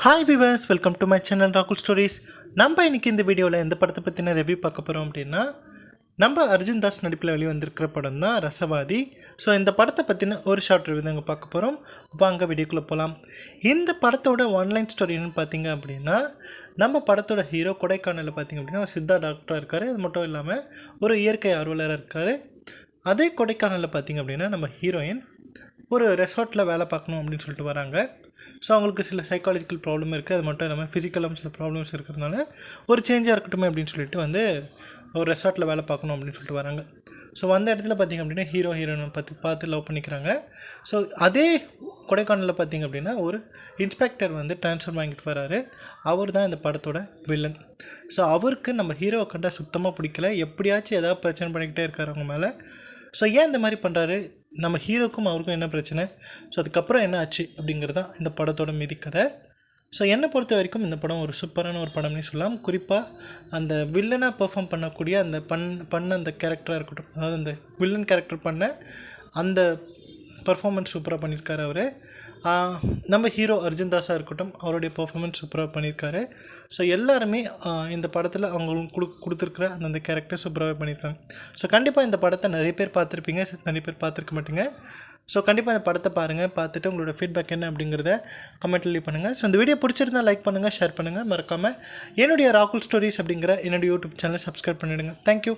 Hi viewers, welcome to my channel ராகுல் stories. நம்ம இன்றைக்கி இந்த வீடியோவில் எந்த படத்தை பற்றின ரிவ்யூ பார்க்க போகிறோம் அப்படின்னா, நம்ம அர்ஜுன் தாஸ் நடிப்பில் வெளிவந்திருக்கிற படம் தான் ரசவாதி. ஸோ இந்த படத்தை பற்றின ஒரு ஷார்ட் ரிவ்யூ தாங்க பார்க்க போகிறோம். வாங்க வீடியோக்குள்ளே போகலாம். இந்த படத்தோட ஒன்லைன் ஸ்டோரி என்னென்னு பார்த்தீங்க அப்படின்னா, நம்ம படத்தோட ஹீரோ கொடைக்கானலில் பார்த்திங்க அப்படின்னா ஒரு சித்தா டாக்டராக இருக்கார். அது மட்டும் இல்லாமல் ஒரு இயற்கை ஆர்வலராக இருக்கார். அதே கொடைக்கானலில் பார்த்திங்க அப்படின்னா நம்ம ஹீரோயின் ஒரு ரெசார்ட்டில் வேலை பார்க்கணும் அப்படின்னு சொல்லிட்டு வராங்க. ஸோ அவங்களுக்கு சில சைக்காலஜிக்கல் ப்ராப்ளம் இருக்குது. அது மட்டும் இல்லாமல் ஃபிசிக்கலாகவும் சில ப்ராப்ளம்ஸ் இருக்கிறதுனால ஒரு சேஞ்சாக இருக்கட்டும் அப்படின்னு சொல்லிட்டு ஒரு ரெசார்ட்டில் வேலை பார்க்கணும் அப்படின்னு சொல்லிட்டு வராங்க. ஸோ அந்த இடத்துல பார்த்திங்க அப்படின்னா ஹீரோயினை பார்த்து லவ் பண்ணிக்கிறாங்க. ஸோ அதே கொடைக்கானலில் பார்த்திங்க அப்படின்னா ஒரு இன்ஸ்பெக்டர் ட்ரான்ஸ்ஃபர் வாங்கிட்டு வராரு. அவர் தான் இந்த படத்தோட வில்லன். ஸோ அவருக்கு நம்ம ஹீரோவை கண்டால் சுத்தமாக பிடிக்கல. எப்படியாச்சும் ஏதாவது பிரச்சனை பண்ணிக்கிட்டே இருக்கார் அவங்க மேலே. ஸோ ஏன் இந்த மாதிரி பண்ணுறாரு, நம்ம ஹீரோக்கும் அவருக்கும் என்ன பிரச்சனை, ஸோ அதுக்கப்புறம் என்ன ஆச்சு அப்படிங்கிறது தான் இந்த படத்தோட மீதி கதை. ஸோ என்னை பொறுத்த வரைக்கும் இந்த படம் ஒரு சூப்பரான ஒரு படம்னே சொல்லலாம். குறிப்பாக அந்த வில்லனாக பெர்ஃபார்ம் பண்ணக்கூடிய அந்த பண்ண அந்த கேரக்டராக இருக்கட்டும், அதாவது அந்த வில்லன் கேரக்டர் பண்ண அந்த பர்ஃபார்மன்ஸ் சூப்பராக பண்ணியிருக்காரு அவர். நம்ம ஹீரோ அர்ஜுன் தாஸாக இருக்கட்டும், அவருடைய பர்ஃபார்மன்ஸ் சூப்பராக பண்ணியிருக்காரு. ஸோ எல்லாருமே இந்த படத்தில் அவங்களுக்கு கொடுத்துருக்குற அந்த கேரக்டர் சூப்பராகவே பண்ணியிருக்காங்க. ஸோ கண்டிப்பாக இந்த படத்தை நிறைய பேர் பார்த்துருப்பீங்க, நிறைய பேர் பார்த்துருக்க மாட்டீங்க. ஸோ கண்டிப்பாக இந்த படத்தை பாருங்கள். பார்த்துட்டு உங்களோட ஃபீட்பேக் என்ன அப்படிங்கிறத கமெண்ட்டில் லீவ் பண்ணுங்கள். ஸோ இந்த வீடியோ பிடிச்சிருந்தால் லைக் பண்ணுங்கள், ஷேர் பண்ணுங்கள். மறக்காமல் என்னுடைய ராகுல் ஸ்டோரிஸ் அப்படிங்கிற என்னுடைய யூடியூப் சேனலை சப்ஸ்கிரைப் பண்ணிவிடுங்க. தேங்க்யூ.